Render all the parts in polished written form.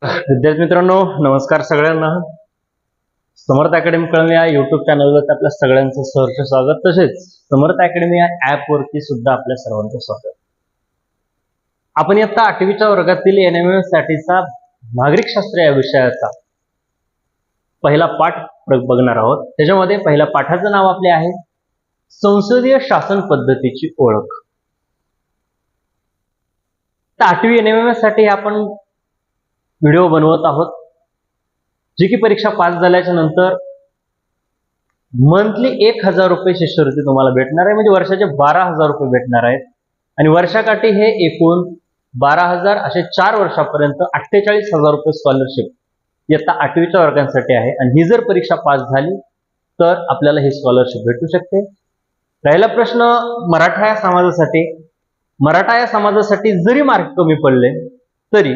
विद्यार्थी मित्रांनो, नमस्कार सगळ्यांना. समर्थ अकॅडमी कळम या युट्यूब चॅनलवर आपल्या सगळ्यांचं सहर्ष स्वागत. तसेच समर्थ अकॅडमी या ऍप वरती सुद्धा आपल्या सर्वांचं स्वागत. आपण इयत्ता 8वीच्या वर्गातील NMM साठीचा नागरिकशास्त्र या विषयाचा पहिला पाठ बघणार आहोत. त्याच्यामध्ये पहिल्या पाठाचं नाव आपले आहे संसदीय शासन पद्धतीची ओळख. 8वी NMM साठी आपण व्हिडिओ बनवत आहोत, जी की परीक्षा पास झाल्याच्या नंतर मंथली 1000 रुपये शिष्यवृत्ती तुम्हाला भेटणार आहे. म्हणजे वर्षाचे 12,000 रुपये भेटणार आहेत आणि वर्षाकाठी हे एकूण 12,000 असे 4 वर्षापर्यंत 48,000 रुपये स्कॉलरशिप इयत्ता 8वीच्या वर्गांसाठी आहे. आणि ही जर परीक्षा पास झाली तर आपल्याला ही स्कॉलरशिप भेटू शकते. राहिला प्रश्न मराठा या समाजासाठी. मराठा या समाजासाठी जरी मार्क कमी पडले तरी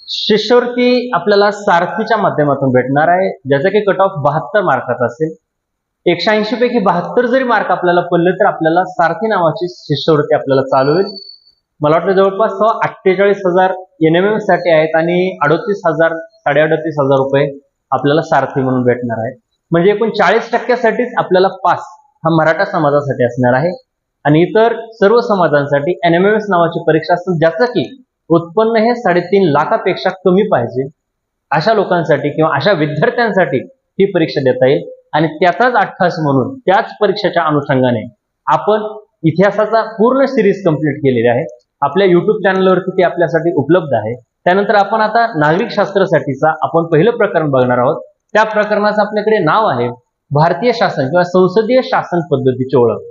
शिष्यवृत्ती आपल्याला सारथीच्या माध्यमातून भेटणार आहे, ज्याचा की कट ऑफ 72 मार्काचा असेल. 180 पैकी 72 जरी मार्क आपल्याला पडले तर आपल्याला सारथी नावाची शिष्यवृत्ती आपल्याला चालू होईल. मला वाटतं जवळपास 48,000 NMM साठी आहेत आणि 38,000 38,500 रुपये आपल्याला सारथी म्हणून भेटणार आहे. म्हणजे एकूण 40% आपल्याला पास हा मराठा समाजासाठी असणार आहे. आणि इतर सर्व समाजांसाठी NMMS नावाची परीक्षा असते, ज्याचं की उत्पन्न हे 3.5 लाखापेक्षा कमी पाहिजे अशा लोकांसाठी किंवा अशा विद्यार्थ्यांसाठी ही परीक्षा देता येईल. आणि त्याचाच अभ्यास म्हणून त्याच परीक्षेच्या अनुषंगाने आपण इतिहासाचा पूर्ण सिरीज कंप्लीट केलेली आहे. आपल्या युट्यूब चॅनलवरती ती आपल्यासाठी उपलब्ध आहे. त्यानंतर आपण आता नागरिक शास्त्रासाठीचा आपण पहिलं प्रकरण बघणार आहोत. त्या प्रकरणाचं आपल्याकडे नाव आहे भारतीय शासन किंवा संसदीय शासन पद्धतीची ओळख.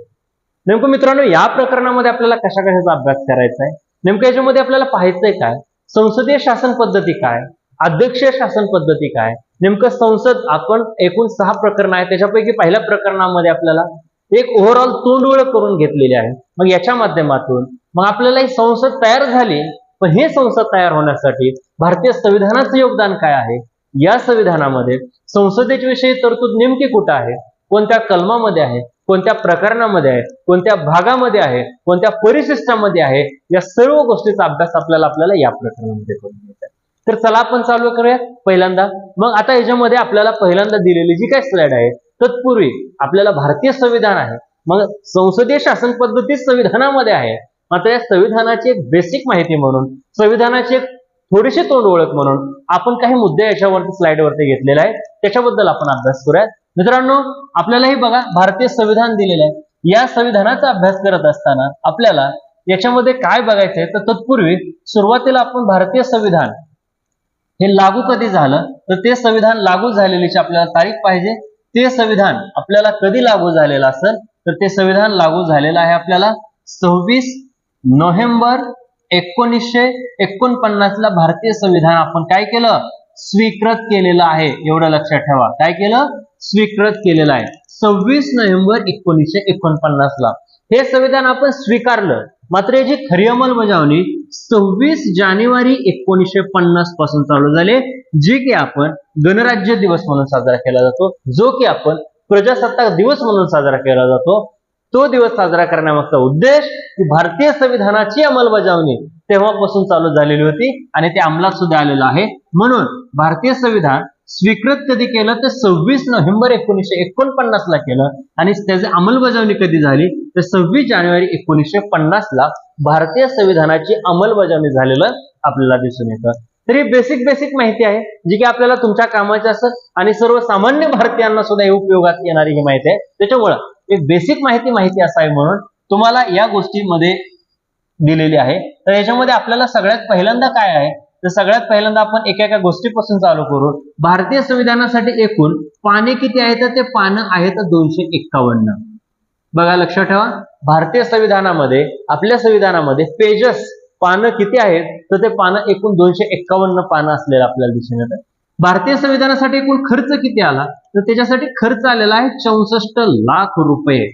नेमकं मित्रांनो, या प्रकरणामध्ये आपल्याला कशा कशाचा अभ्यास करायचा आहे, नेमकं याच्यामध्ये आपल्याला पाहायचंय काय, संसदीय शासन पद्धती काय, अध्यक्षीय शासन पद्धती काय, नेमकं संसद आपण एकूण 6 प्रकरण आहे, त्याच्यापैकी पहिल्या प्रकरणामध्ये आपल्याला एक ओव्हरऑल तोंड ओळख करून घेतलेली आहे. मग याच्या माध्यमातून मग आपल्याला ही संसद तयार झाली, पण हे संसद तयार होण्यासाठी भारतीय संविधानाचं योगदान काय आहे, या संविधानामध्ये संसदेच्या विषयी तरतूद नेमकी कुठं आहे, कोणत्या कलमामध्ये आहे, कोणत्या प्रकरणामध्ये आहे, कोणत्या भागामध्ये आहे, कोणत्या परिशिष्टामध्ये आहे, या सर्व गोष्टीचा अभ्यास आपल्याला या प्रकरणामध्ये करून घ्यायचा आहे. तर चला आपण चालू करूया पहिल्यांदा. मग आता याच्यामध्ये आपल्याला पहिल्यांदा दिलेली जी काही स्लाइड आहे, तत्पूर्वी आपल्याला भारतीय संविधान आहे, मग संसदीय शासन पद्धती संविधानामध्ये आहे. मात्र या संविधानाची एक बेसिक माहिती म्हणून, संविधानाची एक थोडीशी तोंड ओळख म्हणून आपण काही मुद्दे याच्यावरती स्लाइडवरती घेतलेले आहे, त्याच्याबद्दल आपण अभ्यास करूया. मित्रांनो, आपल्यालाही बघा भारतीय संविधान दिलेलं आहे. या संविधानाचा अभ्यास करत असताना आपल्याला याच्यामध्ये काय बघायचंय, तर तत्पूर्वी सुरुवातीला आपण भारतीय संविधान हे लागू कधी झालं, तर ते संविधान लागू झालेलीची आपल्याला तारीख पाहिजे. ते संविधान आपल्याला कधी लागू झालेलं असेल, तर ते संविधान लागू झालेलं आहे आपल्याला 26 नोव्हेंबर 1949 ला भारतीय संविधान आपण काय केलं, स्वीकृत केलेलं आहे. एवढं लक्षात ठेवा, काय केलं, स्वीकृत केलेलं आहे 26 नोव्हेंबर 1949 ला हे संविधान आपण स्वीकारलं. मात्र याची खरी अंमलबजावणी 26 जानेवारी 1950 पासून चालू झाले, जे की आपण गणराज्य दिवस म्हणून साजरा केला जातो, जो की आपण प्रजासत्ताक दिवस म्हणून साजरा केला जातो. तो दिवस साजरा करण्यामागचा उद्देश की भारतीय संविधानाची अंमलबजावणी तेव्हापासून चालू झालेली होती आणि ते अंमलात सुद्धा आलेलं आहे. म्हणून भारतीय संविधान स्वीकृत कधी केलं, तर 26 नोव्हेंबर 1949 ला केलं आणि त्याची अंमलबजावणी कधी झाली, तर 26 जानेवारी 1950 ला भारतीय संविधानाची अंमलबजावणी झालेलं आपल्याला दिसून येतं. तरी बेसिक माहिती आहे, जी की आपल्याला तुमच्या कामाची असत आणि सर्वसामान्य भारतीयांना सुद्धा उपयोगात येणारी ही माहिती आहे. त्याच्यामुळे एक बेसिक माहिती असावी म्हणून तुम्हाला या गोष्टीमध्ये दिलेली आहे. तर याच्यामध्ये आपल्याला सगळ्यात पहिल्यांदा काय आहे, तर सगळ्यात पहिल्यांदा आपण एका गोष्टीपासून चालू करू. भारतीय संविधानासाठी एकूण पाने किती आहेत, तर ते पानं आहेत 251. बघा, लक्षात ठेवा, भारतीय संविधानामध्ये आपल्या संविधानामध्ये पेजेस पानं किती आहेत, तर ते पानं एकूण 251 पानं असलेलं आपल्याला दिसून येतं. भारतीय संविधानासाठी एकूण खर्च किती आला, तर त्याच्यासाठी खर्च आलेला आहे 64 लाख रुपये.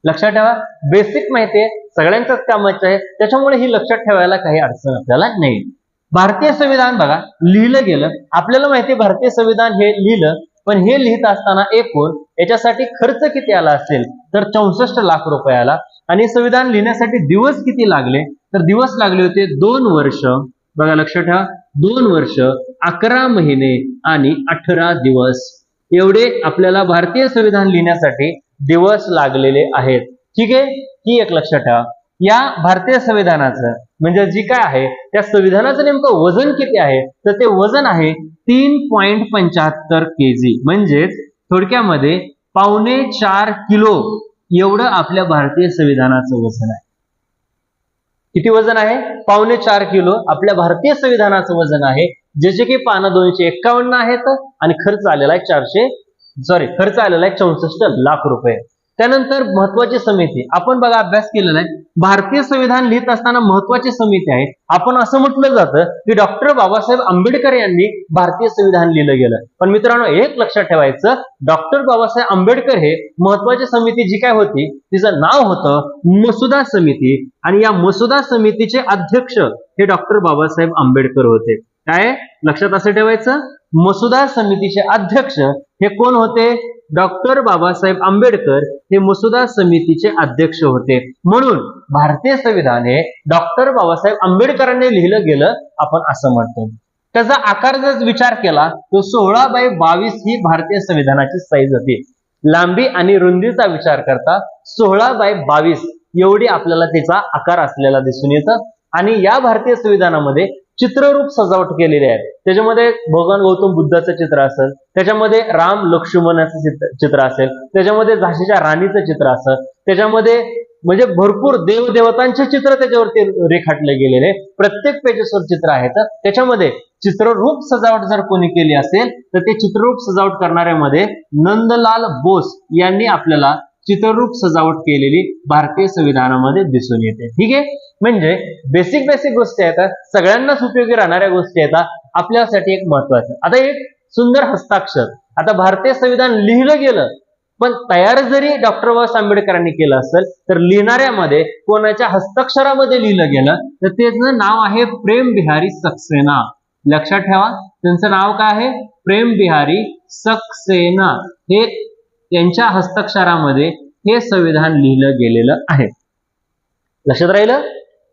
लक्षात ठेवा, बेसिक माहिती आहे, सगळ्यांच्याच कामाची आहे, त्याच्यामुळे ही लक्षात ठेवायला काही अडचण आपल्याला नाही. भारतीय संविधान बघा लिहिलं गेलं, आपल्याला माहिती आहे भारतीय संविधान हे लिहिलं, पण हे लिहित असताना एकूण याच्यासाठी खर्च किती आला असेल, तर 64 लाख रुपये आला. आणि संविधान लिहिण्यासाठी दिवस किती लागले, तर दिवस लागले होते 2 वर्ष. बघा, लक्षात ठेवा, 2 वर्ष 11 महिने आणि 18 दिवस एवढे आपल्याला भारतीय संविधान लिहिण्यासाठी दिवस लागलेले आहेत. ठीक आहे, ही एक लक्षात ठेवा. या भारतीय संविधानाचं म्हणजे जी काय आहे त्या संविधानाचं नेमकं वजन किती आहे, तर ते वजन आहे 3.75 kg, म्हणजेच थोडक्यामध्ये 4.25 किलो एवढं आपल्या भारतीय संविधानाचं वजन आहे. किती वजन आहे? 4.25 किलो आपल्या भारतीय संविधानाचं वजन आहे, ज्याचे की पानं 251 आहेत आणि खर्च आलेला आहे खर्च आलेला आहे 64 लाख रुपये. त्यानंतर महत्वाची समिती, आपण बघा अभ्यास केलेला आहे. भारतीय संविधान लिहित असताना महत्वाची समिती आहे. आपण असं म्हटलं जातं की डॉक्टर बाबासाहेब आंबेडकर यांनी भारतीय संविधान लिहिलं गेलं, पण मित्रांनो एक लक्षात ठेवायचं, डॉक्टर बाबासाहेब आंबेडकर हे महत्वाची समिती जी काय होती तिचं नाव होतं मसुदा समिती, आणि या मसुदा समितीचे अध्यक्ष हे डॉक्टर बाबासाहेब आंबेडकर होते. काय लक्षात असं ठेवायचं, मसुदा समितीचे अध्यक्ष हे कोण होते? डॉक्टर बाबासाहेब आंबेडकर हे मसुदा समितीचे अध्यक्ष होते. म्हणून भारतीय संविधान हे डॉक्टर बाबासाहेब आंबेडकरांनी लिहिलं गेलं आपण असं म्हणतो. त्याचा आकार जर विचार केला तो 16/22 ही भारतीय संविधानाची साईज होती. लांबी आणि रुंदीचा विचार करता 16/22 एवढी आपल्याला त्याचा आकार असलेला दिसून येतं. आणि या भारतीय संविधानामध्ये चित्ररूप सजावट केलेली आहे. त्याच्यामध्ये भगवान गौतम बुद्धाचं चित्र असेल, त्याच्यामध्ये राम लक्ष्मणाचं चित्र असेल, त्याच्यामध्ये झाशीच्या राणीचं चित्र असेल, त्याच्यामध्ये म्हणजे भरपूर देवदेवतांचे चित्र त्याच्यावरती रेखाटले गेलेले प्रत्येक पेजेसवर चित्र आहेत. त्याच्यामध्ये चित्ररूप सजावट जर कोणी केली असेल तर ते चित्ररूप सजावट करणाऱ्यामध्ये नंदलाल बोस यांनी आपल्याला चित्ररूप सजावट केलेली भारतीय संविधानामध्ये दिसून येते. ठीक आहे, म्हणजे बेसिक गोष्टी आहेत, सगळ्यांनाच उपयोगी राहणाऱ्या गोष्टी आहेत, आपल्यासाठी एक महत्वाचं. आता एक सुंदर हस्ताक्षर, आता भारतीय संविधान लिहिलं गेलं पण तयार जरी डॉक्टर बाबासाहेब आंबेडकरांनी केलं असेल तर लिहिणाऱ्यामध्ये कोणाच्या हस्ताक्षरामध्ये लिहिलं गेलं तर त्याचं नाव आहे प्रेम बिहारी सक्सेना. लक्षात ठेवा, त्यांचं नाव काय आहे? प्रेम बिहारी सक्सेना. हे त्यांच्या हस्ताक्षरामध्ये हे संविधान लिहिलं गेलेलं आहे. लक्षात राहिलं?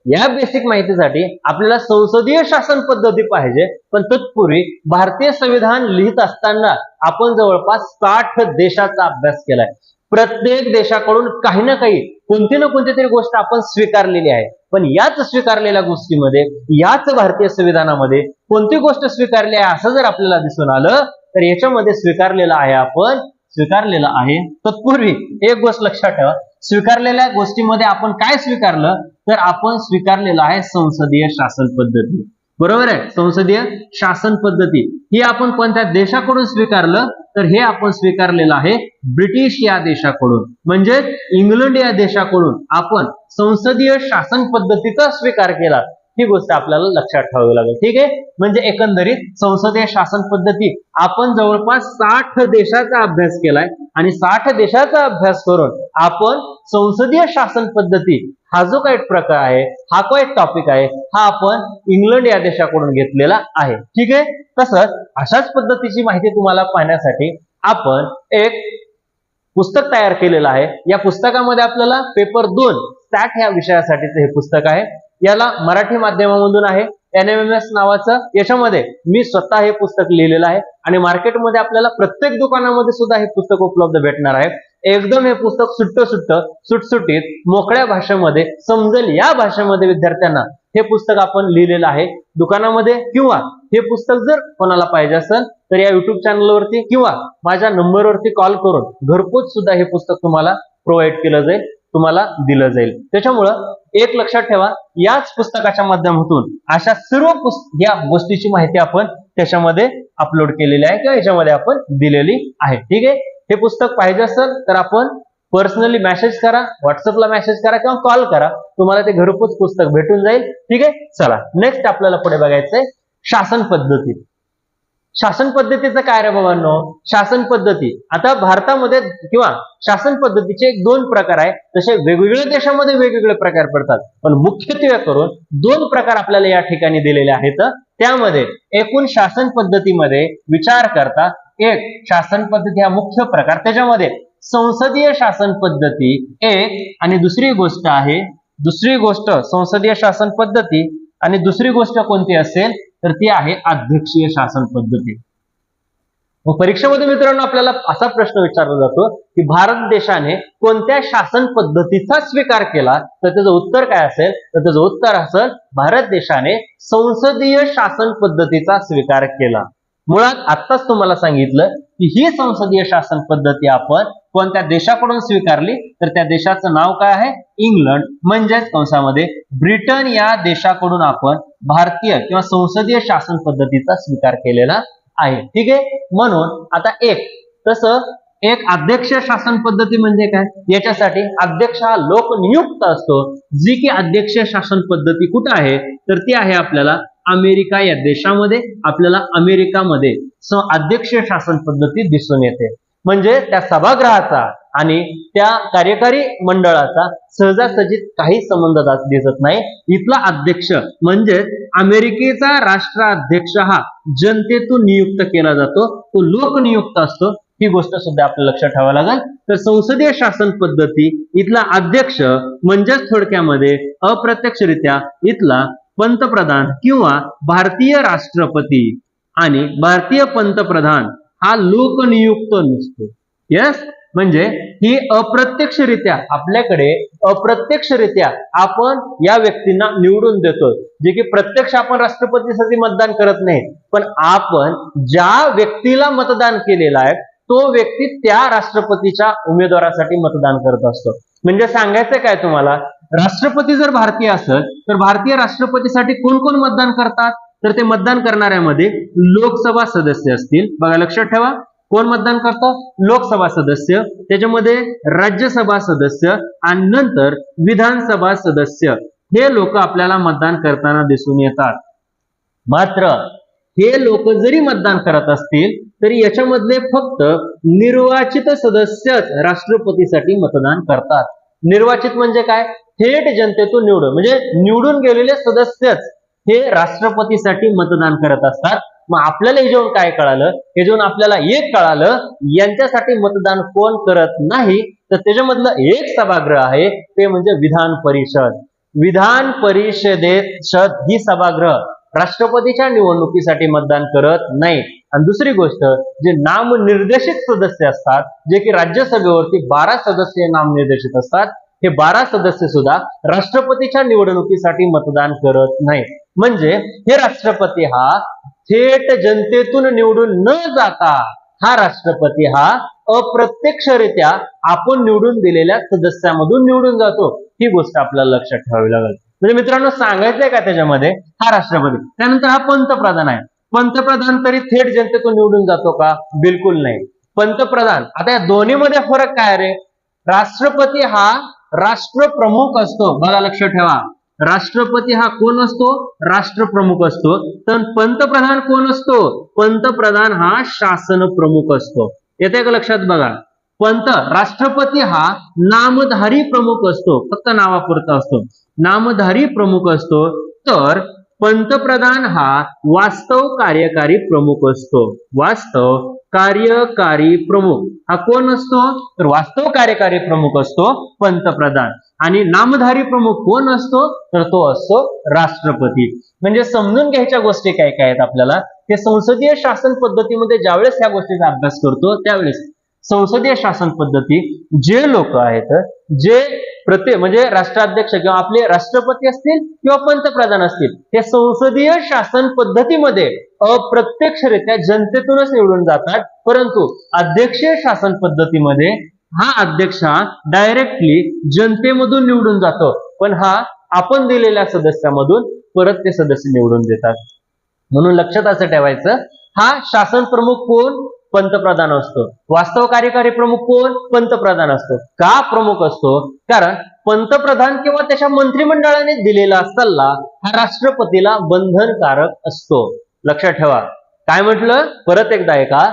या बेसिक माहितीसाठी आपल्याला संसदीय शासन पद्धती पाहिजे, पण तत्पूर्वी भारतीय संविधान लिहित असताना आपण जवळपास 60 देशाचा अभ्यास केलाय. प्रत्येक देशाकडून काही ना काही कोणती ना कोणती तरी गोष्ट आपण स्वीकारलेली आहे, पण याच स्वीकारलेल्या गोष्टीमध्ये याच भारतीय संविधानामध्ये कोणती गोष्ट स्वीकारली आहे असं जर आपल्याला दिसून आलं तर याच्यामध्ये स्वीकारलेलं आहे. तत्पूर्वी एक गोष्ट लक्षात ठेवा, स्वीकारलेल्या गोष्टीमध्ये आपण काय स्वीकारलं तर आपण स्वीकारलेलं आहे संसदीय शासन पद्धती. बरोबर आहे, संसदीय शासन पद्धती ही आपण कोणत्या देशाकडून स्वीकारलं तर हे आपण स्वीकारलेलं आहे ब्रिटिश या देशाकडून, म्हणजे इंग्लंड या देशाकडून आपण संसदीय शासन पद्धतीचा स्वीकार केला. ही गोष्ट आपल्याला लक्षात ठेवावी लागेल. ठीक आहे, म्हणजे एकंदरीत संसदीय शासन पद्धती आपण जवळपास 60 देशाचा अभ्यास केलाय आणि 60 देशाचा अभ्यास करून आपण संसदीय शासन पद्धती हा जो काही प्रकार आहे, हा काही टॉपिक आहे, हा आपण इंग्लंड या देशाकडून घेतलेला आहे. ठीक आहे, तसंच अशाच पद्धतीची माहिती तुम्हाला पाहण्यासाठी आपण एक पुस्तक तयार केलेलं आहे. या पुस्तकामध्ये आपल्याला पेपर 2 स्टॅट या विषयासाठीचं हे पुस्तक आहे. याला मराठी माध्यमामधून आहे NMMS नावाचं. याच्यामध्ये मी स्वतः हे पुस्तक लिहिलेलं आहे आणि मार्केटमध्ये आपल्याला प्रत्येक दुकानामध्ये सुद्धा हे पुस्तक उपलब्ध भेटणार आहे. एकदम हे पुस्तक सुटसुटीत मोकळ्या भाषेमध्ये समजेल या भाषेमध्ये विद्यार्थ्यांना हे पुस्तक आपण लिहिलेलं आहे. दुकानामध्ये किंवा हे पुस्तक जर कोणाला पाहिजे असेल तर या युट्यूब चॅनलवरती किंवा माझ्या नंबरवरती कॉल करून घरपोच सुद्धा हे पुस्तक तुम्हाला प्रोव्हाइड केलं जाईल, तुम्हाला दिलं जाईल. त्याच्यामुळं एक लक्षात ठेवा, याच पुस्तकाच्या माध्यमातून अशा सर्व या गोष्टीची माहिती आपण त्याच्यामध्ये अपलोड केलेली आहे किंवा याच्यामध्ये आपण दिलेली आहे. ठीक आहे, हे पुस्तक पाहिजे असेल तर आपण पर्सनली मेसेज करा, व्हॉट्सअपला मेसेज करा किंवा कॉल करा, तुम्हाला ते घरपोच पुस्तक भेटून जाईल. ठीक आहे, चला नेक्स्ट आपल्याला पुढे बघायचंय शासन पद्धती. शासन पद्धतीचं काय रे बाबांनो? शासन पद्धती आता भारतामध्ये किंवा शासन पद्धतीचे 2 प्रकार आहे. तसे वेगवेगळ्या देशामध्ये वेगवेगळे प्रकार पडतात, पण मुख्यत्वे करून 2 प्रकार आपल्याला या ठिकाणी दिलेले आहेत. त्यामध्ये एकूण शासन पद्धतीमध्ये विचार करता एक शासन पद्धती हा मुख्य प्रकार, त्याच्यामध्ये संसदीय शासन पद्धती एक आणि दुसरी गोष्ट संसदीय शासन पद्धती आणि दुसरी गोष्ट कोणती असेल तर ती आहे अध्यक्षीय शासन पद्धती. मग परीक्षेमध्ये मित्रांनो आपल्याला असा प्रश्न विचारला जातो की भारत देशाने कोणत्या शासन पद्धतीचा स्वीकार केला, तर त्याचं उत्तर काय असेल, तर त्याचं उत्तर असेल भारत देशाने संसदीय शासन पद्धतीचा स्वीकार केला. मुळात आत्ताच तुम्हाला सांगितलं की ही संसदीय शासन पद्धती आपण कोणत्या देशाकडून स्वीकारली, तर त्या देशाचं नाव काय आहे, इंग्लंड म्हणजेच कंसामध्ये ब्रिटन या देशाकडून आपण भारतीय किंवा संसदीय शासन पद्धतीचा स्वीकार केलेला आहे. ठीक आहे. म्हणून आता तसं एक अध्यक्ष शासन पद्धती म्हणजे काय, याच्यासाठी अध्यक्ष हा लोकनियुक्त असतो. जी की अध्यक्ष शासन पद्धती कुठे आहे, तर ती आहे आपल्याला अमेरिका या देशामध्ये. आपल्याला अमेरिकामध्ये अध्यक्ष शासन पद्धती दिसून येते. म्हणजे त्या सभागृहाचा आणि त्या कार्यकारी मंडळाचा सहजासहजी काही संबंध दिसत नाही. इथला अध्यक्ष म्हणजे अमेरिकेचा राष्ट्राध्यक्ष हा जनतेतून नियुक्त केला जातो, तो लोकनियुक्त असतो. ही गोष्ट सुद्धा आपल्याला लक्षात ठेवावी लागेल. तर संसदीय शासन पद्धती इथला अध्यक्ष म्हणजेच थोडक्यामध्ये अप्रत्यक्षरित्या इथला पंतप्रधान किंवा भारतीय राष्ट्रपती आणि भारतीय पंतप्रधान हा लोकनियुक्त नसतो. यस, म्हणजे ही अप्रत्यक्षरित्या आपल्याकडे अप्रत्यक्षरित्या आपण या व्यक्तींना निवडून देतो, जे की प्रत्यक्ष आपण राष्ट्रपतीसाठी मतदान करत नाही, पण आपण ज्या व्यक्तीला मतदान केलेलं आहे तो व्यक्ती त्या राष्ट्रपतीच्या उमेदवारासाठी मतदान करत असतो. म्हणजे सांगायचं काय तुम्हाला, राष्ट्रपती जर भारतीय असेल तर भारतीय राष्ट्रपतीसाठी कोण कोण मतदान करतात, तर ते मतदान करणाऱ्यामध्ये लोकसभा सदस्य असतील. बघा लक्षात ठेवा, कोण मतदान करतात, लोकसभा सदस्य, त्याच्यामध्ये राज्यसभा सदस्य आणि नंतर विधानसभा सदस्य, हे लोक आपल्याला मतदान करताना दिसून येतात. मात्र हे लोक जरी मतदान करत असतील तरी याच्यामधले फक्त निर्वाचित सदस्यच राष्ट्रपतीसाठी मतदान करतात. निर्वाचित म्हणजे काय, थेट जनतेतून निवडून, म्हणजे निवडून गेलेले सदस्यच हे राष्ट्रपतीसाठी मतदान करत असतात. मग आपल्याला हे जेवण काय कळालं, हे जेवण आपल्याला एक कळालं, यांच्यासाठी मतदान कोण करत नाही, तर त्याच्यामधलं एक सभागृह आहे ते म्हणजे विधान परिषद. विधान परिषदेत ही सभागृह राष्ट्रपतीच्या निवडणुकीसाठी मतदान करत नाही. आणि दुसरी गोष्ट, जे नामनिर्देशित सदस्य असतात, जे की राज्यसभेवरती 12 सदस्य नामनिर्देशित असतात, हे 12 सदस्य सुद्धा राष्ट्रपतीच्या निवडणुकीसाठी मतदान करत नाही. म्हणजे हे राष्ट्रपती हा थेट जनतेतून निवडून न जाता हा राष्ट्रपती हा अप्रत्यक्षरित्या आपण निवडून दिलेल्या सदस्यामधून निवडून जातो. ही गोष्ट आपल्याला लक्षात ठेवावी लागेल. म्हणजे मित्रांनो सांगायचंय का त्याच्यामध्ये, हा राष्ट्रपती, त्यानंतर हा पंतप्रधान आहे. पंतप्रधान तरी थेट जनतेतून निवडून जातो का, बिलकुल नाही. पंतप्रधान, आता या दोन्हीमध्ये फरक काय रे, राष्ट्रपती हा राष्ट्रप्रमुख असतो. बघा लक्षात ठेवा, राष्ट्रपती हा कोण असतो, राष्ट्रप्रमुख असतो. तर पंतप्रधान कोण असतो, पंतप्रधान हा शासन प्रमुख असतो. येते का लक्षात, बघा राष्ट्रपती हा नामधारी प्रमुख असतो, फक्त नावापुरता असतो, नामधारी प्रमुख असतो. तर पंतप्रधान हा वास्तव कार्यकारी प्रमुख असतो. वास्तव कार्यकारी प्रमुख हा कोण असतो, तर वास्तव कार्यकारी प्रमुख असतो पंतप्रधान. आणि नामधारी प्रमुख कोण असतो, तर तो असतो राष्ट्रपती. म्हणजे समजून घ्यायच्या गोष्टी काय काय आहेत आपल्याला, ते संसदीय शासन पद्धतीमध्ये ज्यावेळेस ह्या गोष्टीचा अभ्यास करतो त्यावेळेस संसदीय शासन पद्धती जे लोक आहेत, जे म्हणजे राष्ट्राध्यक्ष किंवा आपले राष्ट्रपती असतील किंवा पंतप्रधान असतील, हे संसदीय शासन पद्धतीमध्ये अप्रत्यक्षरित्या जनतेतूनच निवडून जातात. परंतु अध्यक्षीय शासन पद्धतीमध्ये हा अध्यक्ष डायरेक्टली जनतेमधून निवडून जातो, पण हा आपण दिलेल्या सदस्यामधून परत ते सदस्य निवडून देतात. म्हणून लक्षात असं ठेवायचं, हा शासन प्रमुख कोण, पंतप्रधान असतो. वास्तव कार्यकारी प्रमुख कोण, पंतप्रधान असतो. का प्रमुख असतो, कारण पंतप्रधान किंवा त्याच्या मंत्रिमंडळाने दिलेला सल्ला हा राष्ट्रपतीला बंधनकारक असतो. लक्षात ठेवा, काय म्हटलं, परत एकदा ऐका,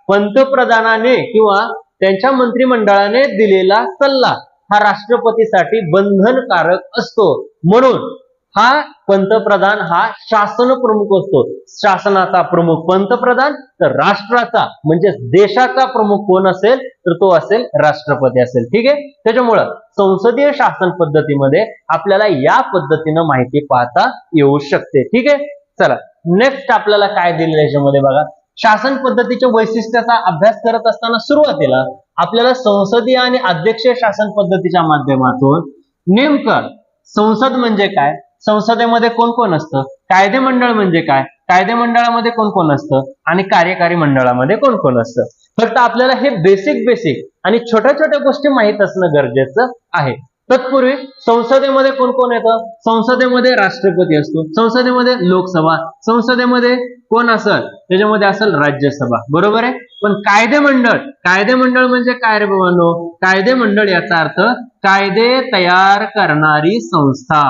पंतप्रधानाने किंवा त्यांच्या मंत्रिमंडळाने दिलेला सल्ला हा राष्ट्रपतीसाठी बंधनकारक असतो. म्हणून हा पंतप्रधान हा शासन प्रमुख असतो. शासनाचा प्रमुख पंतप्रधान, तर राष्ट्राचा म्हणजे देशाचा प्रमुख कोण असेल, तर तो असेल राष्ट्रपती असेल. ठीक आहे. त्याच्यामुळं संसदीय शासन पद्धतीमध्ये आपल्याला या पद्धतीनं माहिती पाहता येऊ शकते. ठीक आहे. चला नेक्स्ट आपल्याला काय दिलेलं याच्यामध्ये बघा, शासन पद्धतीच्या वैशिष्ट्याचा अभ्यास करत असताना सुरुवातीला आपल्याला संसदीय आणि अध्यक्षीय शासन पद्धतीच्या माध्यमातून नेमकं संसद म्हणजे काय, संसदेमध्ये कोण कोण असतं, कायदे मंडळ म्हणजे काय, कायदे मंडळामध्ये कोण कोण असतं आणि कार्यकारी मंडळामध्ये कोण कोण असतं, फक्त आपल्याला हे बेसिक आणि छोट्या छोट्या गोष्टी माहित असणं गरजेचं आहे. तत्पूर्वी संसदेमध्ये कोण कोण येतं, संसदेमध्ये राष्ट्रपती असतो, संसदेमध्ये लोकसभा, संसदेमध्ये कोण असेल, त्याच्यामध्ये असेल राज्यसभा, बरोबर आहे. पण कायदे मंडळ म्हणजे काय रे बाबांनो, कायदे मंडळ याचा अर्थ कायदे तयार करणारी संस्था,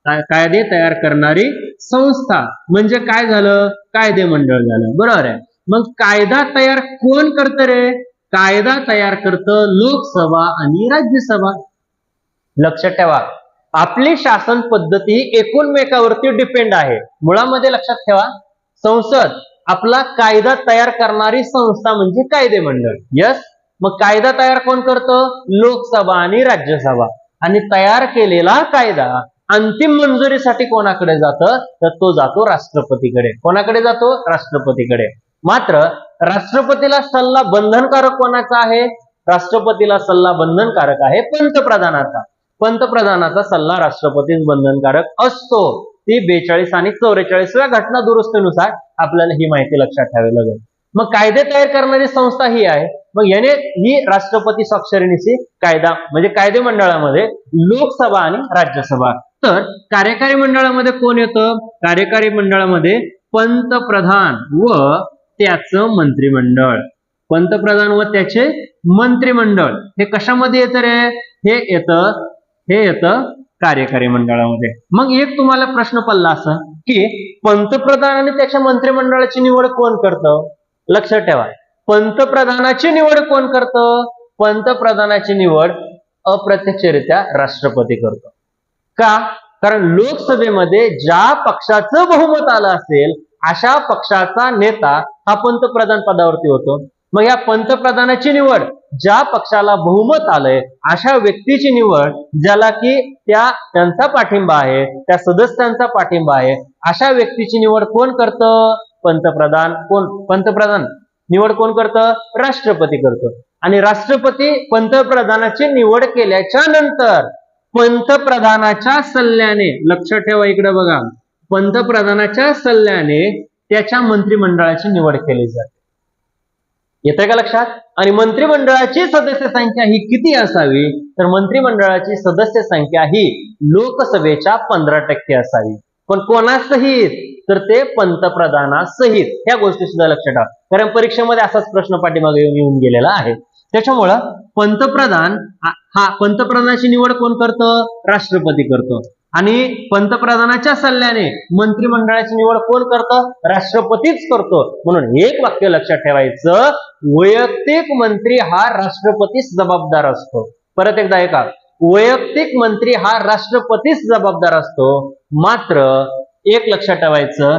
कायदे तयार करणारी संस्था म्हणजे काय झालं, कायदे मंडळ झालं, बरोबर आहे. मग कायदा तयार कोण करतं रे, कायदा तयार करतं लोकसभा आणि राज्यसभा. लक्षात ठेवा, आपली शासन पद्धती एकूणमेकावरती डिपेंड आहे. मुळामध्ये लक्षात ठेवा, संसद आपला कायदा तयार करणारी संस्था म्हणजे कायदे मंडळ. यस, मग कायदा तयार कोण करतं, लोकसभा आणि राज्यसभा. आणि तयार केलेला कायदा अंतिम मंजुरीसाठी कोणाकडे जातं, तर तो जातो राष्ट्रपतीकडे. कोणाकडे जातो, राष्ट्रपतीकडे. मात्र राष्ट्रपतीला सल्ला बंधनकारक कोणाचा आहे, राष्ट्रपतीला सल्ला बंधनकारक आहे पंतप्रधानाचा. पंतप्रधानाचा सल्ला राष्ट्रपतीस बंधनकारक असतो. ती 42 आणि 44व्या घटना दुरुस्तीनुसार आपल्याला ही माहिती लक्षात ठेवावी लागेल. मग कायदे तयार करणारी संस्था ही आहे. मग याने ही राष्ट्रपती स्वाक्षरीनिशी कायदा म्हणजे कायदे मंडळामध्ये लोकसभा आणि राज्यसभा. तर कार्यकारी मंडळामध्ये कोण येतं, कार्यकारी मंडळामध्ये पंतप्रधान व त्याचं मंत्रिमंडळ. पंतप्रधान व त्याचे मंत्रिमंडळ हे कशामध्ये येतं रे, हे येतं कार्यकारी मंडळामध्ये. मग एक तुम्हाला प्रश्न पडला असं की पंतप्रधान आणि त्याच्या मंत्रिमंडळाची निवड कोण करतं. लक्षात ठेवा, पंतप्रधानाची निवड कोण करतं, पंतप्रधानाची निवड अप्रत्यक्षरित्या राष्ट्रपती करतो. का, कारण लोकसभेमध्ये ज्या पक्षाचं बहुमत आलं असेल अशा पक्षाचा नेता हा पंतप्रधान पदावरती होतो. मग या पंतप्रधानाची निवड ज्या पक्षाला बहुमत आलंय अशा व्यक्तीची निवड, ज्याला की त्यांचा पाठिंबा आहे, त्या सदस्यांचा पाठिंबा आहे, अशा व्यक्तीची निवड कोण करतं, पंतप्रधान निवड कोण करतं, राष्ट्रपती करतो. आणि राष्ट्रपती पंतप्रधानाची निवड केल्याच्या नंतर पंतप्रधानाच्या सल्ल्याने, लक्षात ठेवा इकडे बघा, पंतप्रधानाच्या सल्ल्याने त्याच्या मंत्रिमंडळाची निवड केली जाते. येतंय का लक्षात. आणि मंत्रिमंडळाची सदस्य संख्या ही किती असावी, तर मंत्रिमंडळाची सदस्य संख्या ही लोकसभेच्या 15% असावी. पण कोणासहित, तर ते पंतप्रधानासहित. ह्या गोष्टी सुद्धा लक्षात ठेवा, कारण परीक्षेमध्ये असाच प्रश्न पाठीमागे येऊन गेलेला आहे. त्याच्यामुळं पंतप्रधानाची निवड कोण करतं, राष्ट्रपती करतो. आणि पंतप्रधानाच्या सल्ल्याने मंत्रिमंडळाची निवड कोण करतं, राष्ट्रपतीच करतो. म्हणून एक वाक्य लक्षात ठेवायचं, वैयक्तिक मंत्री हा राष्ट्रपतीच जबाबदार असतो. परत एकदा ऐका, वैयक्तिक मंत्री हा राष्ट्रपतीच जबाबदार असतो. मात्र एक लक्षात ठेवायचं,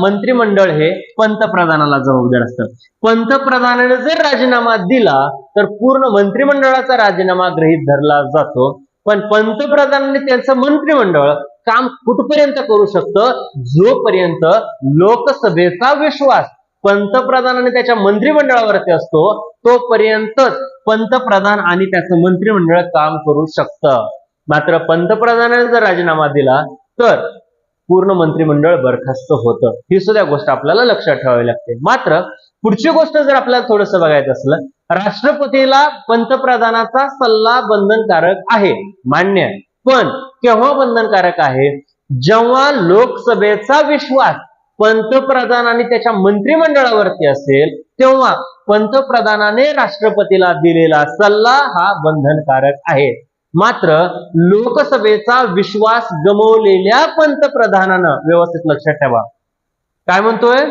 मंत्रिमंडळ हे पंतप्रधानाला जबाबदार असतं. पंतप्रधानाने जर राजीनामा दिला तर पूर्ण मंत्रिमंडळाचा राजीनामा गृहीत धरला जातो. पण पंतप्रधानांनी त्यांचं मंत्रिमंडळ काम कुठपर्यंत करू शकतं, जोपर्यंत लोकसभेचा विश्वास पंतप्रधान आणि त्याच्या मंत्रिमंडळावरती असतो तोपर्यंतच पंतप्रधान आणि त्याचं मंत्रिमंडळ काम करू शकतं. मात्र पंतप्रधानाने जर राजीनामा दिला तर पूर्ण मंत्रिमंडळ बरखास्त होतं. ही सुद्धा गोष्ट आपल्याला लक्षात ठेवावी लागते. मात्र पुढची गोष्ट जर आपल्याला थोडंसं बघायचं असलं, राष्ट्रपतीला पंतप्रधानाचा सल्ला बंधनकारक आहे, मान्य. पण केव्हा बंधनकारक आहे, जेव्हा लोकसभेचा विश्वास पंतप्रधान आणि त्याच्या मंत्रिमंडळावरती असेल तेव्हा पंतप्रधानाने राष्ट्रपतीला दिलेला सल्ला हा बंधनकारक आहे. मात्र लोकसभेचा विश्वास गमावलेल्या पंतप्रधानानं, व्यवस्थित लक्षात ठेवा, काय म्हणतोय,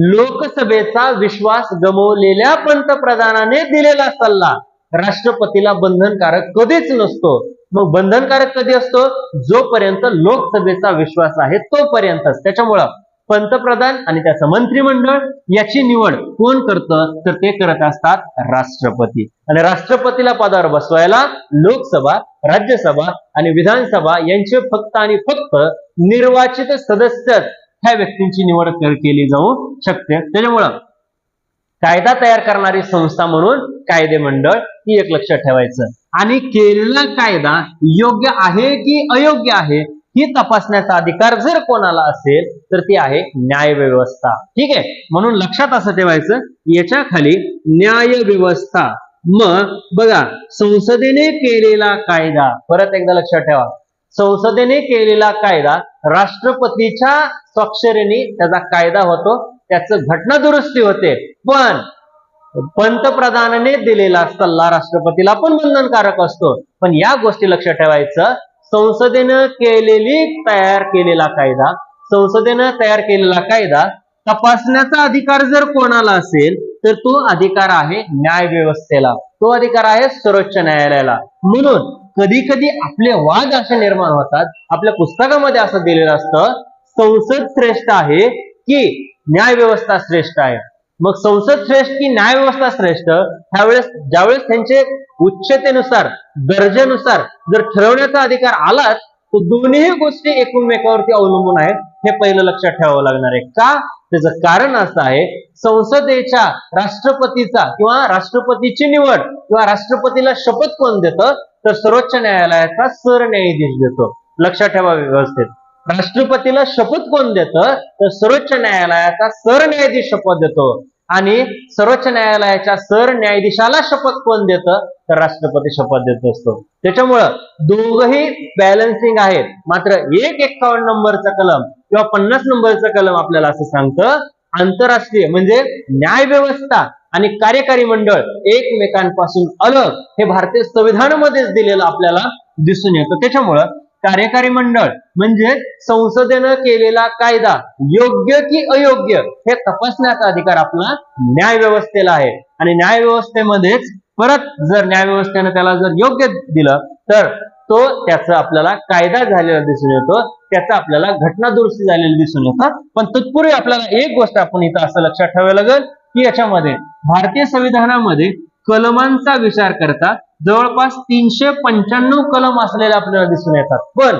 लोकसभेचा विश्वास गमावलेल्या पंतप्रधानाने दिलेला सल्ला राष्ट्रपतीला बंधनकारक कधीच नसतो. मग बंधनकारक कधी असतो, जोपर्यंत लोकसभेचा विश्वास आहे तोपर्यंतच. त्याच्यामुळं पंतप्रधान आणि त्याचं मंत्रिमंडळ याची निवड कोण करतं, तर ते करत असतात राष्ट्रपती. आणि राष्ट्रपतीला पदावर बसवायला लोकसभा, राज्यसभा आणि विधानसभा यांचे फक्त आणि फक्त निर्वाचित सदस्य ह्या व्यक्तींची निवड केली जाऊ शकते. त्याच्यामुळं कायदा तयार करणारी संस्था म्हणून कायदेमंडळ ही एक लक्षात ठेवायचं. आणि केलेला कायदा योग्य आहे की अयोग्य आहे ही तपासण्याचा अधिकार जर कोणाला असेल तर ती आहे न्याय व्यवस्था. ठीक आहे, म्हणून लक्षात असं ठेवायचं याच्या खाली न्याय व्यवस्था. मग बघा, संसदेने केलेला कायदा, परत एकदा लक्षात ठेवा, संसदेने केलेला कायदा राष्ट्रपतीच्या स्वाक्षरीने त्याचा कायदा होतो, त्याचं घटना दुरुस्ती होते. पण पंतप्रधानाने दिलेला सल्ला राष्ट्रपतीला पण बंधनकारक असतो. पण या गोष्टी लक्षात ठेवायचं, संसदेनं तयार केलेला कायदा, संसदेनं तयार केलेला कायदा तपासण्याचा अधिकार जर कोणाला असेल तर तो अधिकार आहे न्याय व्यवस्थेला, तो अधिकार आहे सर्वोच्च न्यायालयाला. म्हणून कधी कधी आपले वाद असे निर्माण होतात. आपल्या पुस्तकामध्ये असं दिलेलं असतं, संसद श्रेष्ठ आहे की न्याय व्यवस्था श्रेष्ठ आहे. मग संसद श्रेष्ठ की न्याय व्यवस्था श्रेष्ठ, ज्यावेळेस त्यांचे उच्चतेनुसार दर्जानुसार जर ठरवण्याचा अधिकार आलाच तर दोन्ही गोष्टी एकमेकावरती अवलंबून आहेत, हे पहिलं लक्षात ठेवावं लागणार आहे. का? त्याचं कारण असं आहे, संसदेच्या राष्ट्रपतीचा किंवा राष्ट्रपतीची निवड किंवा राष्ट्रपतीला शपथ कोण देतं तर सर्वोच्च न्यायालयाचा सरन्यायाधीश देतो. लक्षात ठेवा व्यवस्थित, राष्ट्रपतीला शपथ कोण देतं तर सर्वोच्च न्यायालयाचा सरन्यायाधीश शपथ देतो. आणि सर्वोच्च न्यायालयाच्या सरन्यायाधीशाला शपथ कोण देतं तर राष्ट्रपती शपथ देत असतो. त्याच्यामुळं दोघही बॅलन्सिंग आहेत. मात्र 51 नंबरचा कलम किंवा 50 नंबरचा कलम आपल्याला असं सांगतं, आंतरराष्ट्रीय म्हणजे न्याय व्यवस्था आणि कार्यकारी मंडळ एकमेकांपासून अलग हे भारतीय संविधानामध्येच दिलेलं आपल्याला दिसून येतं. त्याच्यामुळं कार्यकारी मंडळ म्हणजे संसदेनं केलेला कायदा योग्य की अयोग्य हे तपासण्याचा अधिकार आपला न्याय व्यवस्थेला आहे. आणि न्याय व्यवस्थेमध्येच परत जर न्याय व्यवस्थेनं त्याला जर योग्य दिलं तर तो त्याचा आपल्याला कायदा झालेला दिसून येतो, त्याचा आपल्याला घटना दुरुस्ती झालेली दिसून येतात. पण तत्पूर्वी आपल्याला एक गोष्ट आपण इथं असं लक्षात ठेवायला लागेल की याच्यामध्ये भारतीय संविधानामध्ये कलमांचा विचार करता जवळपास 395 कलम असलेले आपल्याला दिसून येतात. पण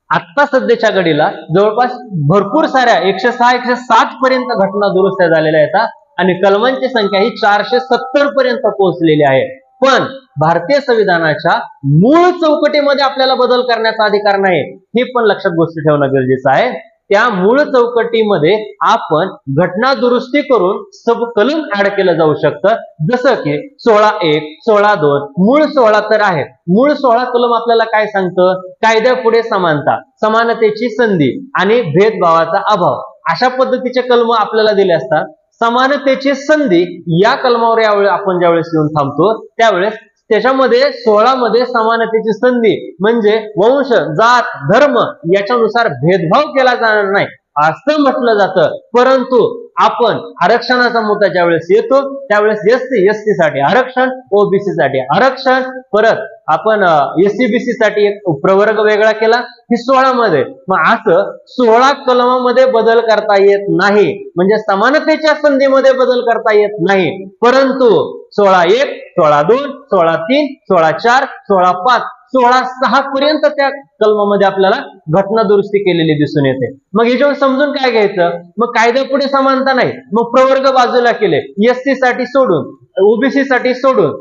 आता सध्याच्या घडीला जवळपास भरपूर साऱ्या 106 107 पर्यंत घटना दुरुस्त्या झालेल्या आहेत आणि कलमांची संख्या ही 470 पर्यंत पोहोचलेली आहे. पण भारतीय संविधानाच्या मूळ चौकटीमध्ये आपल्याला बदल करण्याचा अधिकार नाही, हे पण लक्षात गोष्ट ठेवणं गरजेचं आहे. त्या मूळ चौकटीमध्ये आपण घटना दुरुस्ती करून सब कलम ऍड केलं जाऊ शकतं, जसं की 16(1), 16(2), मूळ 16 तर आहे. मूळ 16 कलम आपल्याला काय सांगतं? कायद्यापुढे समानता, समानतेची संधी आणि भेदभावाचा अभाव अशा पद्धतीचे कलम आपल्याला दिले असतात. समानतेची संधी या कलमावर यावेळी आपण ज्यावेळेस येऊन थांबतो त्यावेळेस त्याच्यामध्ये 16 मध्ये समानतेची संधी म्हणजे वंश, जात, धर्म याच्यानुसार भेदभाव केला जाणार नाही असं म्हटलं जातं. परंतु आपण आरक्षणाचा मुद्दा ज्यावेळेस येतो त्यावेळेस एससी साठी आरक्षण, ओबीसी साठी आरक्षण, परत आपण एससीबीसी साठी एक प्रवर्ग वेगळा केला ही 16 मध्ये. मग असं 16 कलमामध्ये बदल करता येत नाही, म्हणजे समानतेच्या संधीमध्ये बदल करता येत नाही. परंतु 16(1), 16(2), 16(3), 16(4), 16(5), 16(6) पर्यंत त्या कलमामध्ये आपल्याला घटना दुरुस्ती केलेली दिसून येते. मग याच्यावर समजून काय घ्यायचं? मग कायद्यापुढे समानता नाही, मग प्रवर्ग बाजूला केले, एससी साठी सोडून, ओबीसी साठी सोडून,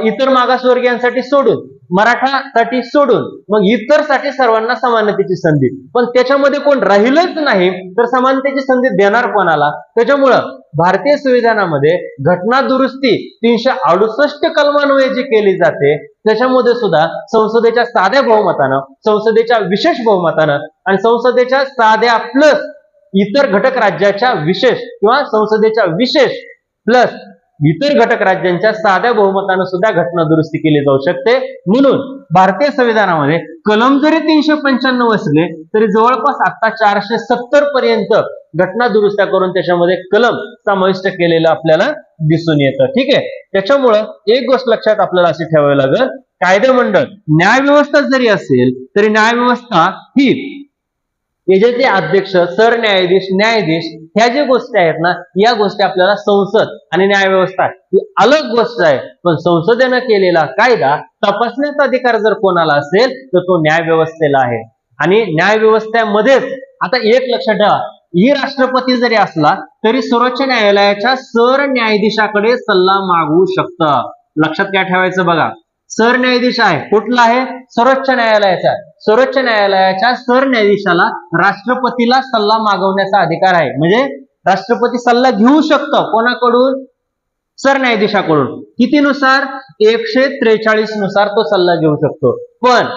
इतर मागासवर्गीयांसाठी सोडून, मराठासाठी सोडून, मग इतर साठी सर्वांना समानतेची संधी. पण त्याच्यामध्ये कोण राहिलंच नाही तर समानतेची संधी देणार कोणाला? त्याच्यामुळं भारतीय संविधानामध्ये घटना दुरुस्ती 368 कलमान्वये जी केली जाते त्याच्यामध्ये सुद्धा संसदेच्या साध्या बहुमतानं, संसदेच्या विशेष बहुमतानं आणि संसदेच्या साध्या प्लस इतर घटक राज्याच्या विशेष किंवा संसदेच्या विशेष प्लस इतर घटक राज्यांच्या साध्या बहुमतानं सुद्धा घटना दुरुस्ती केली जाऊ शकते. म्हणून भारतीय संविधानामध्ये कलम जरी 395 असले तरी जवळपास आता 470 पर्यंत घटना दुरुस्त्या करून त्याच्यामध्ये कलम समाविष्ट केलेलं आपल्याला दिसून येतं. ठीक आहे, त्याच्यामुळं एक गोष्ट लक्षात आपल्याला अशी ठेवावी लागेल, कायदेमंडळ न्यायव्यवस्था जरी असेल तरी न्यायव्यवस्था ही याचे अध्यक्ष, सरन्यायाधीश, न्यायाधीश ह्या ज्या गोष्टी आहेत ना, या गोष्टी आपल्याला संसद आणि न्यायव्यवस्था ही अलग गोष्ट आहे. पण संसदेनं केलेला कायदा तपासण्याचा अधिकार जर कोणाला असेल तर तो न्यायव्यवस्थेला आहे. आणि न्यायव्यवस्थेमध्येच आता एक लक्षात ठेवा, ही राष्ट्रपती जरी असला तरी सर्वोच्च न्यायालयाच्या सरन्यायाधीशाकडे सल्ला मागवू शकतं. लक्षात काय ठेवायचं बघा, सरन्यायाधीश आहे कुठला आहे, सर्वोच्च न्यायालयाचा. सर्वोच्च न्यायालयाच्या सरन्यायाधीशाला राष्ट्रपतीला सल्ला मागवण्याचा अधिकार आहे. म्हणजे राष्ट्रपती सल्ला घेऊ शकतो कोणाकडून, सरन्यायाधीशाकडून. कितीनुसार, 143 नुसार तो सल्ला घेऊ शकतो. पण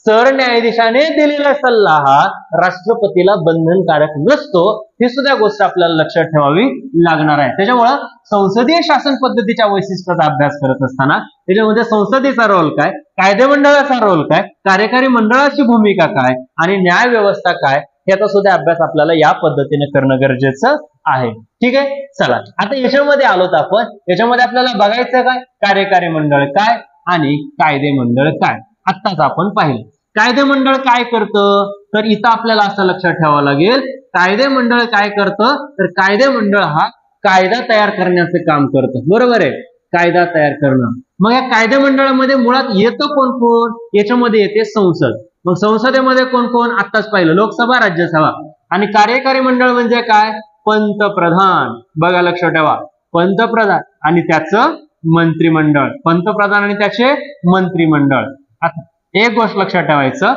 सरन्यायाधीशाने दिलेला सल्ला हा राष्ट्रपतीला बंधनकारक नसतो. ही सुद्धा गोष्ट आपल्याला लक्षात ठेवावी लागणार आहे. त्याच्यामुळं संसदीय शासन पद्धतीच्या वैशिष्ट्याचा अभ्यास करत असताना त्याच्यामध्ये संसदेचा रोल काय, कायदेमंडळाचा रोल काय, कार्यकारी मंडळाची भूमिका काय आणि न्याय व्यवस्था काय, याचा सुद्धा अभ्यास आपल्याला या पद्धतीने करणं गरजेचं आहे. ठीक आहे, चला आता याच्यामध्ये आलोत आपण. याच्यामध्ये आपल्याला बघायचं काय, कार्यकारी मंडळ काय आणि कायदे मंडळ काय. आत्ताच आपण पाहिलं. कायदे मंडळ काय करतं, तर इथं आपल्याला असं लक्षात ठेवावं लागेल, कायदे मंडळ काय करतं, तर कायदे मंडळ हा कायदा तयार करण्याचं काम करतं. बरोबर आहे, कायदा तयार करणं. मग या कायदे मंडळामध्ये मुळात येतं कोण कोण, याच्यामध्ये येते संसद. मग संसदेमध्ये कोण कोण, आत्ताच पाहिलं, लोकसभा, राज्यसभा. आणि कार्यकारी मंडळ म्हणजे काय, पंतप्रधान. बघा लक्षात ठेवा, पंतप्रधान आणि त्याचं मंत्रिमंडळ, पंतप्रधान आणि त्याचे मंत्रिमंडळ. आता एक गोष्ट लक्षात ठेवायचं,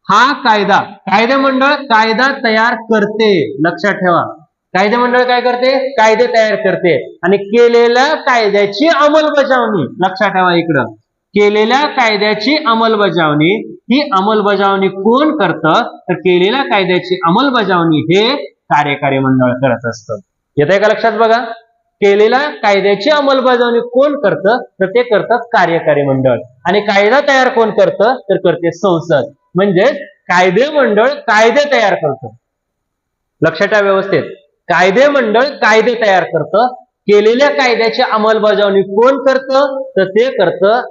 हा कायदा, कायदे मंडळ कायदा तयार करते. लक्षात ठेवा, कायदे मंडळ काय करते, कायदे तयार करते. आणि केलेल्या कायद्याची अंमलबजावणी, लक्षात ठेवा इकडं, केलेल्या कायद्याची अंमलबजावणी, ही अंमलबजावणी कोण करतं, तर केलेल्या कायद्याची अंमलबजावणी हे कार्यकारी मंडळ करत असतं. येतंय का लक्षात बघा, केलेल्या कायद्याची अंमलबजावणी कोण करतं, तर ते करतात कार्यकारी मंडळ. आणि कायदा तयार कोण करतं, तर करते संसद. म्हणजे कायदे मंडळ कायदे तयार करतं. लक्षात ठेवा व्यवस्थित, कायदे मंडळ कायदे तयार करतं. केलेल्या कायद्याची अंमलबजावणी कोण करतं, तर ते करतं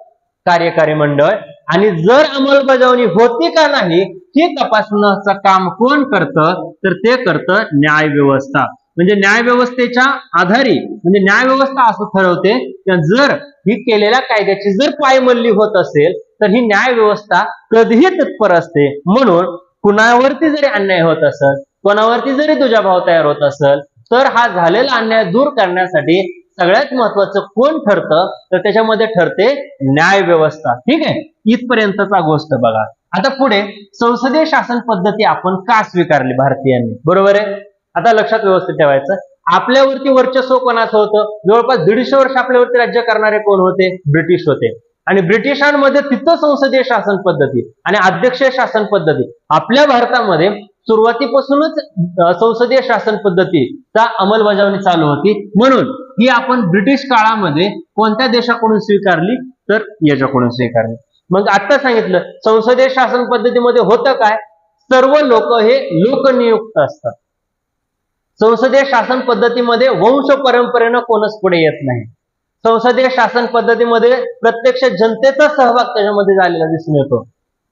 कार्यकारी मंडळ. आणि जर अंमलबजावणी होती का नाही हे तपासण्याचं काम कोण करतं, तर ते करतं न्याय व्यवस्था. म्हणजे न्याय व्यवस्थेच्या आधारे, म्हणजे न्याय व्यवस्था असं ठरवते की जर ही केलेल्या कायद्याची जर पायमल्ली होत असेल तर ही न्याय व्यवस्था कधीही तत्पर असते. म्हणून कुणावरती जरी अन्याय होत असेल, कोणावरती जरी दुजाभाव तयार होत असेल, तर हा झालेला अन्याय दूर करण्यासाठी सगळ्यात महत्वाचं कोण ठरतं, तर त्याच्यामध्ये ठरते न्याय व्यवस्था. ठीक आहे, इथपर्यंतचा गोष्ट बघा. आता पुढे संसदीय शासन पद्धती आपण का स्वीकारली भारतीयांनी, बरोबर आहे. आता लक्षात व्यवस्थित ठेवायचं, आपल्यावरती वर्चस्व कोणाचं होतं, जवळपास 150 वर्ष आपल्यावरती राज्य करणारे कोण होते, ब्रिटिश होते. आणि ब्रिटिशांमध्ये तिथं संसदीय शासन पद्धती आणि अध्यक्षीय शासन पद्धती. आपल्या भारतामध्ये सुरुवातीपासूनच संसदीय शासन पद्धतीचा अंमलबजावणी चालू होती. म्हणून ही आपण ब्रिटिश काळामध्ये कोणत्या देशाकडून स्वीकारली, तर याच्याकडून स्वीकारली. मग आता सांगितलं संसदीय शासन पद्धतीमध्ये होतं काय, सर्व लोक हे लोकनियुक्त असतात. संसदीय शासन पद्धतीमध्ये वंश परंपरेनं कोणच पुढे येत नाही. संसदीय शासन पद्धतीमध्ये प्रत्यक्ष जनतेचा सहभाग त्याच्यामध्ये झालेला दिसून येतो.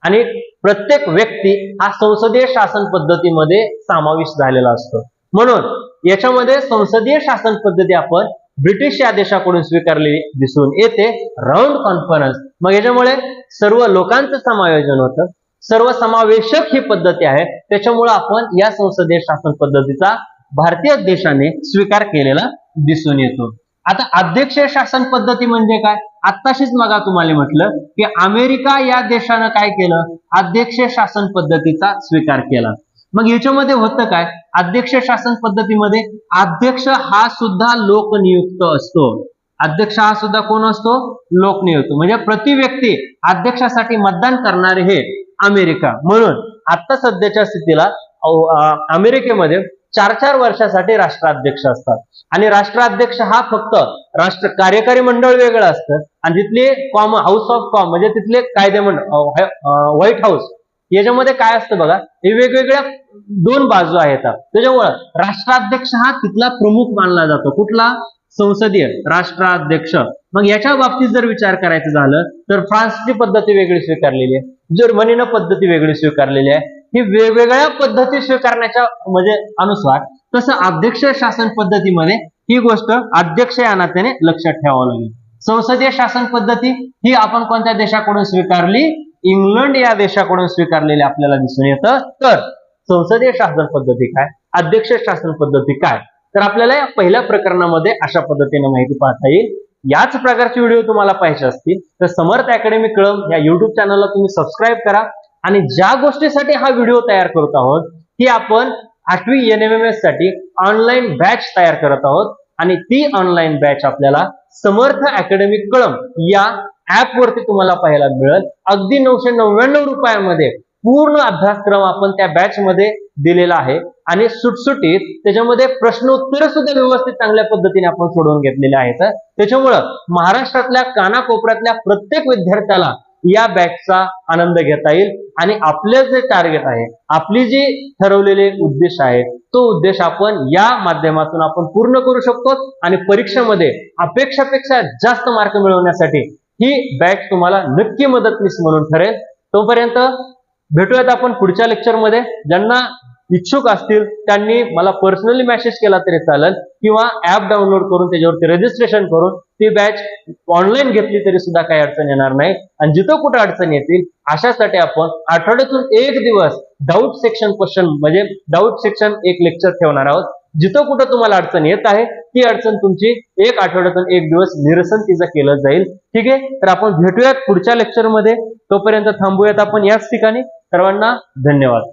आणि प्रत्येक व्यक्ती हा संसदीय शासन पद्धतीमध्ये समाविष्ट झालेला असतो. म्हणून याच्यामध्ये संसदीय शासन पद्धती आपण ब्रिटिश या देशाकडून स्वीकारली दिसून येते, राऊंड कॉन्फरन्स. मग याच्यामुळे सर्व लोकांचं समायोजन होतं, सर्व समावेशक ही पद्धती आहे. त्याच्यामुळे आपण या संसदीय शासन पद्धतीचा भारतीय देशाने स्वीकार केलेला दिसून येतो. आता अध्यक्षीय शासन पद्धती म्हणजे काय, आत्ताशीच मगा तुम्हाला म्हटलं की अमेरिका या देशानं काय केलं, अध्यक्षीय शासन पद्धतीचा स्वीकार केला. मग याच्यामध्ये होतं काय, अध्यक्षीय शासन पद्धतीमध्ये अध्यक्ष हा सुद्धा लोकनियुक्त असतो. अध्यक्ष हा सुद्धा कोण असतो, लोकनियुक्त. म्हणजे प्रति व्यक्ती अध्यक्षासाठी मतदान करणारे हे अमेरिका. म्हणून आता सध्याच्या स्थितीला अमेरिकेमध्ये 4-4 वर्षासाठी राष्ट्राध्यक्ष असतात. आणि राष्ट्राध्यक्ष हा फक्त राष्ट्र कार्यकारी मंडळ वेगळं असतं आणि तिथले हाऊस ऑफ कॉमन म्हणजे तिथले कायदे मंडळ, व्हाईट हाऊस, याच्यामध्ये काय असतं बघा, हे वेगवेगळ्या 2 बाजू आहेत. त्याच्यामुळं राष्ट्राध्यक्ष हा तिथला प्रमुख मानला जातो. कुठला, संसदीय राष्ट्राध्यक्ष. मग याच्या बाबतीत जर विचार करायचं झालं तर फ्रान्सची पद्धती वेगळी स्वीकारलेली आहे, जर्मनीनं पद्धती वेगळी स्वीकारलेली आहे. ही वेगवेगळ्या पद्धती स्वीकारण्याच्या म्हणजे अनुसार तसं अध्यक्षीय शासन पद्धतीमध्ये ही गोष्ट अध्यक्ष या नात्याने लक्षात ठेवावं लागेल. संसदीय शासन पद्धती ही आपण कोणत्या देशाकडून स्वीकारली, इंग्लंड या देशाकडून स्वीकारलेली आपल्याला दिसून येतं. तर संसदीय शासन पद्धती काय, अध्यक्ष शासन पद्धती काय, तर आपल्याला या पहिल्या प्रकरणामध्ये अशा पद्धतीने माहिती पाहता येईल. याच प्रकारचे व्हिडिओ तुम्हाला पाहिजे असतील तर समर्थ अकॅडमी कळंब या युट्यूब चॅनलला तुम्ही सबस्क्राईब करा. आणि ज्या गोष्टीसाठी हा व्हिडिओ तयार करत आहोत ती आपण 8वी NMMS साठी ऑनलाईन बॅच तयार करत आहोत आणि ती ऑनलाईन बॅच आपल्याला समर्थ अकॅडमी कळंब या ऍप वरती तुम्हाला पाहायला मिळेल. अगदी 999 रुपयामध्ये पूर्ण अभ्यासक्रम आपण त्या बॅच मध्ये दिलेला आहे आणि सुटसुटीत त्याच्यामध्ये प्रश्न उत्तर सुद्धा व्यवस्थित चांगल्या पद्धतीने आपण सोडवून घेतलेले आहेत. त्याच्यामुळं महाराष्ट्रातल्या कानाकोपऱ्यातल्या प्रत्येक विद्यार्थ्याला या बॅचचा आनंद घेता येईल आणि आपले जे टार्गेट आहे, आपली जी ठरवलेले उद्देश आहे, तो उद्देश आपण या माध्यमातून आपण पूर्ण करू शकतो आणि परीक्षेमध्ये अपेक्षापेक्षा जास्त मार्क मिळवण्यासाठी ही बॅच तुम्हाला नक्की मदतनीस म्हणून ठरेल. तोपर्यंत भेटूयात आपण पुढच्या लेक्चरमध्ये. ज्यांना इच्छुक असतील त्यांनी मला पर्सनली मेसेज केला तरी चालेल किंवा ऍप डाउनलोड करून त्याच्यावरती रजिस्ट्रेशन करून ती बॅच ऑनलाईन घेतली तरी सुद्धा काही अडचण येणार नाही. आणि जिथं कुठं अडचण येतील अशासाठी आपण आठवड्यातून एक दिवस डाऊट सेक्शन क्वेश्चन म्हणजे डाऊट सेक्शन एक लेक्चर ठेवणार आहोत. जिथं कुठं तुम्हाला अडचण येत आहे ती अडचण तुमची एक आठवड्यातून एक दिवस निरसन तिचं केलं जाईल. ठीक आहे, तर आपण भेटूयात पुढच्या लेक्चरमध्ये. तोपर्यंत थांबूयात आपण याच ठिकाणी. सर्वांना धन्यवाद.